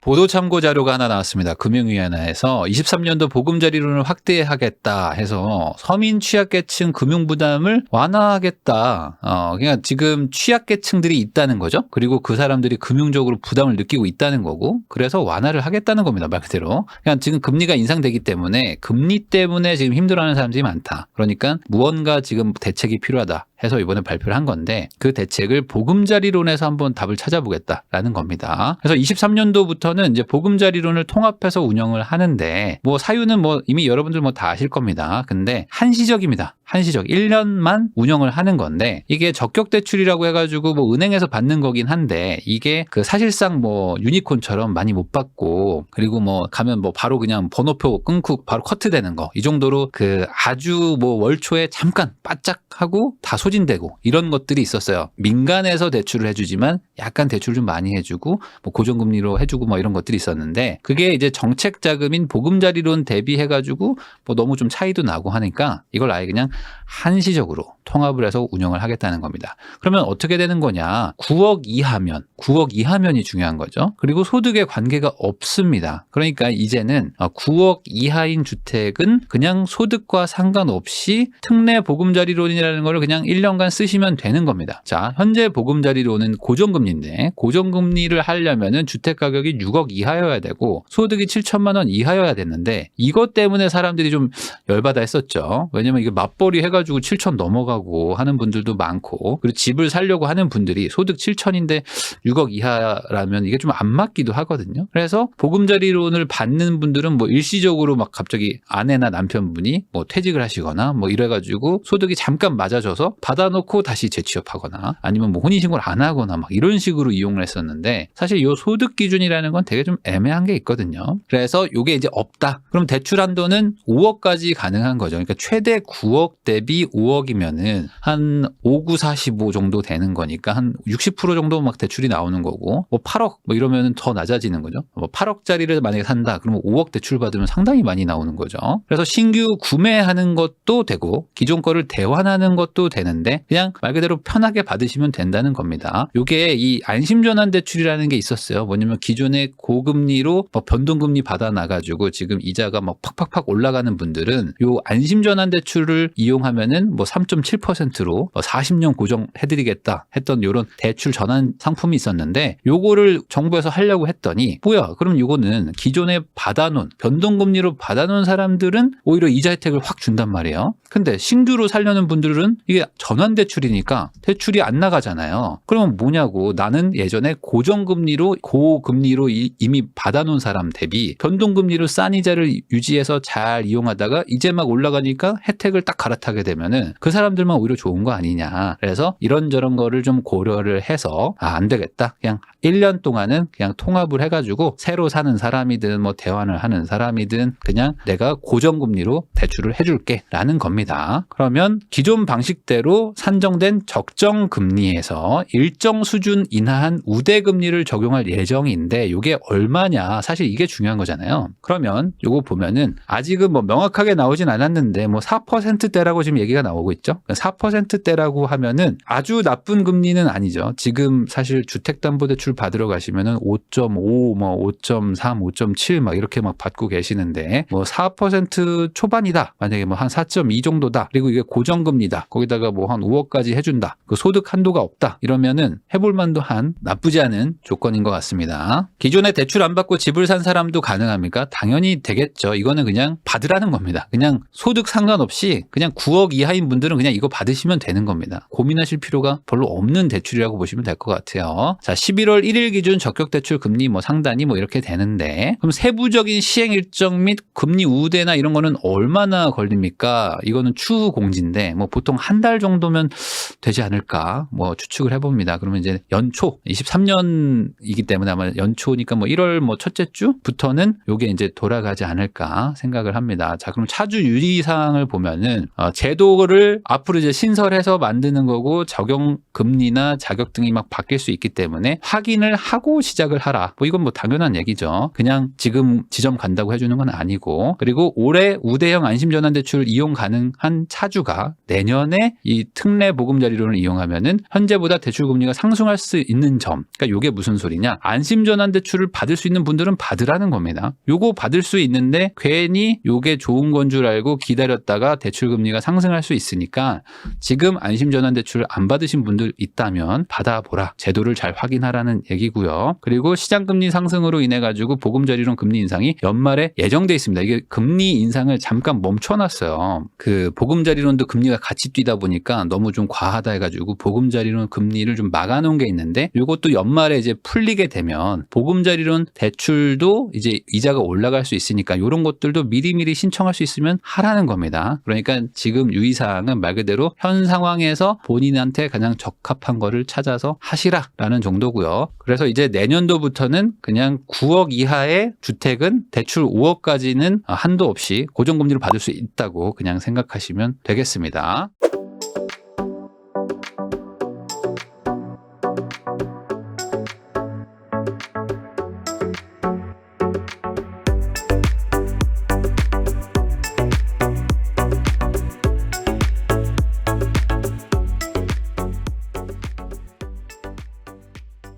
보도 참고 자료가 하나 나왔습니다. 금융위원회에서 23년도 보금자리론을 확대하겠다 해서 서민 취약계층 금융부담을 완화하겠다. 그러니까 지금 취약계층들이 있다는 거죠. 그리고 그 사람들이 금융적으로 부담을 느끼고 있다는 거고, 그래서 완화를 하겠다는 겁니다. 말 그대로. 그러니까 지금 금리가 인상되기 때문에 금리 때문에 지금 힘들어하는 사람들이 많다. 그러니까 무언가 지금 대책이 필요하다 해서 이번에 발표를 한 건데, 그 대책을 보금자리론에서 한번 답을 찾아보겠다라는 겁니다. 그래서 23년도부터는 이제 보금자리론을 통합해서 운영을 하는데, 뭐 사유는 뭐 이미 여러분들 뭐 다 아실 겁니다. 근데 한시적입니다. 한시적 1년만 운영을 하는 건데, 이게 적격 대출이라고 해가지고 뭐 은행에서 받는 거긴 한데, 이게 그 사실상 뭐 유니콘처럼 많이 못 받고, 그리고 뭐 가면 뭐 바로 그냥 번호표 끊고 바로 커트되는 거, 이 정도로 그 아주 뭐 월초에 잠깐 바짝 하고 다 소진되고 이런 것들이 있었어요. 민간에서 대출을 해주지만 약간 대출 좀 많이 해주고 뭐 고정금리로 해주고 뭐 이런 것들이 있었는데, 그게 이제 정책 자금인 보금자리론 대비해가지고 뭐 너무 좀 차이도 나고 하니까 이걸 아예 그냥 한시적으로 통합을 해서 운영을 하겠다는 겁니다. 그러면 어떻게 되는 거냐? 9억 이하면이 중요한 거죠. 그리고 소득에 관계가 없습니다. 그러니까 이제는 9억 이하인 주택은 그냥 소득과 상관없이 특례 보금자리론이라는 걸 그냥 1년간 쓰시면 되는 겁니다. 자, 현재 보금자리론은 고정금리인데, 고정금리를 하려면은 주택 가격이 6억 이하여야 되고 소득이 7천만 원 이하여야 됐는데, 이것 때문에 사람들이 좀 열받아 했었죠. 왜냐면 이게 맞벌이 해가지고 7천 넘어가고 하는 분들도 많고, 그리고 집을 살려고 하는 분들이 소득 7천인데 6억 이하라면 이게 좀 안 맞기도 하거든요. 그래서 보금자리론을 받는 분들은 뭐 일시적으로 막 갑자기 아내나 남편분이 뭐 퇴직을 하시거나 뭐 이래가지고 소득이 잠깐 맞아져서 받아놓고 다시 재취업하거나, 아니면 뭐 혼인신고를 안 하거나 막 이런 식으로 이용을 했었는데, 사실 이 소득 기준이라는 건 되게 좀 애매한 게 있거든요. 그래서 이게 이제 없다. 그럼 대출 한도는 5억까지 가능한 거죠. 그러니까 최대 9억 대비 5억이면은 한 5, 9, 45 정도 되는 거니까 한 60% 정도 막 대출이 나오는 거고, 뭐 8억 뭐 이러면은 더 낮아지는 거죠. 뭐 8억짜리를 만약에 산다 그러면 5억 대출 받으면 상당히 많이 나오는 거죠. 그래서 신규 구매하는 것도 되고 기존 거를 대환하는 것도 되는데, 그냥 말 그대로 편하게 받으시면 된다는 겁니다. 이게 이 안심전환 대출이라는 게 있었어요. 뭐냐면 기존에 고금리로 뭐 변동금리 받아놔가지고 지금 이자가 막 팍팍팍 올라가는 분들은 요 안심전환 대출을 이용하면은 뭐 3.7%로 40년 고정해드리겠다 했던 요런 대출 전환 상품이 있었는데, 요거를 정부에서 하려고 했더니 뭐야, 그럼 요거는 기존에 받아놓은 변동금리로 받아놓은 사람들은 오히려 이자 혜택을 확 준단 말이에요. 근데 신규로 살려는 분들은 이게 전환 대출이니까 대출이 안 나가잖아요. 그러면 뭐냐고, 나는 예전에 고정금리로 고금리로 이미 받아놓은 사람 대비 변동금리로 싼 이자를 유지해서 잘 이용하다가 이제 막 올라가니까 혜택을 딱 갈아타게 되면은 그 사람들만 오히려 좋은 거 아니냐. 그래서 이런저런 거를 좀 고려를 해서 안 되겠다, 그냥 1년 동안은 그냥 통합을 해가지고 새로 사는 사람이든 뭐 대환을 하는 사람이든 그냥 내가 고정금리로 대출을 해줄게 라는 겁니다. 그러면 기존 방식대로 산정된 적정금리에서 일정 수준 인하한 우대금리를 적용할 예정인데, 이게 얼마냐, 사실 이게 중요한 거잖아요. 그러면 요거 보면은 아직은 뭐 명확하게 나오진 않았는데 뭐 4%대라고 지금 얘기가 나오고 있죠. 4%대라고 하면은 아주 나쁜 금리는 아니죠. 지금 사실 주택담보대출 받으러 가시면은 5.5, 뭐 5.3, 5.7 막 이렇게 막 받고 계시는데, 뭐 4% 초반이다, 만약에 뭐 한 4.2 정도다, 그리고 이게 고정금리다, 거기다가 뭐 한 5억까지 해준다, 그 소득 한도가 없다, 이러면은 해볼 만도 한 나쁘지 않은 조건인 것 같습니다. 기존에 대출 안 받고 집을 산 사람도 가능합니까? 당연히 되겠죠. 이거는 그냥 받으라는 겁니다. 그냥 소득 상관없이 그냥 9억 이하인 분들은 그냥 이거 받으시면 되는 겁니다. 고민하실 필요가 별로 없는 대출이라고 보시면 될 것 같아요. 자, 11월 1일 기준 적격 대출 금리 뭐 상단이 뭐 이렇게 되는데, 그럼 세부적인 시행 일정 및 금리 우대나 이런 거는 얼마나 걸립니까? 이거는 추후 공지인데 뭐 보통 한 달 정도면 되지 않을까 뭐 추측을 해봅니다. 그러면 이제 연초 23년이기 때문에 아마 연초니까 뭐 1월 뭐 첫째 주부터는 요게 이제 돌아가지 않을까 생각을 합니다. 자, 그럼 차주 유의사항을 보면은 제도를 앞으로 이제 신설해서 만드는 거고 적용 금리나 자격 등이 막 바뀔 수 있기 때문에 확인을 하고 시작을 하라. 뭐 이건 뭐 당연한 얘기죠. 그냥 지금 지점 간다고 해주는 건 아니고. 그리고 올해 우대형 안심전환대출 이용 가능한 차주가 내년에 이 특례 보금자리론을 이용하면은 현재보다 대출 금리가 상승할 수 있는 점. 그러니까 이게 무슨 소리냐? 안심전환대출을 받을 수 있는 분들은 받으라는 겁니다. 요거 받을 수 있는데 괜히 요게 좋은 건 줄 알고 기다렸다가 대출 금리가 상승할 수 있으니까 지금 안심전환대출을 안 받으신 분들 있다면 받아보라. 제도를 잘 확인하라는 얘기고요. 그리고 시장금리 상승으로 인해 가지고 보금자리론 금리 인상이 연말에 예정돼 있습니다. 이게 금리 인상을 잠깐 멈춰놨어요. 그 보금자리론도 금리가 같이 뛰다 보니까 너무 좀 과하다 해가지고 보금자리론 금리를 좀 막아놓은 게 있는데 이것도 연말에 이제 풀리게 되면 보금자리론 대출도 이제 이자가 올라갈 수 있으니까 이런 것들도 미리미리 신청할 수 있으면 하라는 겁니다. 그러니까 지금 유의사항은 말 그대로 현 상황에서 본인한테 가장 적합한 거를 찾아서 하시라라는 정도고요. 그래서 이제 내년도부터는 그냥 9억 이하의 주택은 대출 5억까지는 한도 없이 고정금리를 받을 수 있다고 그냥 생각하시면 되겠습니다.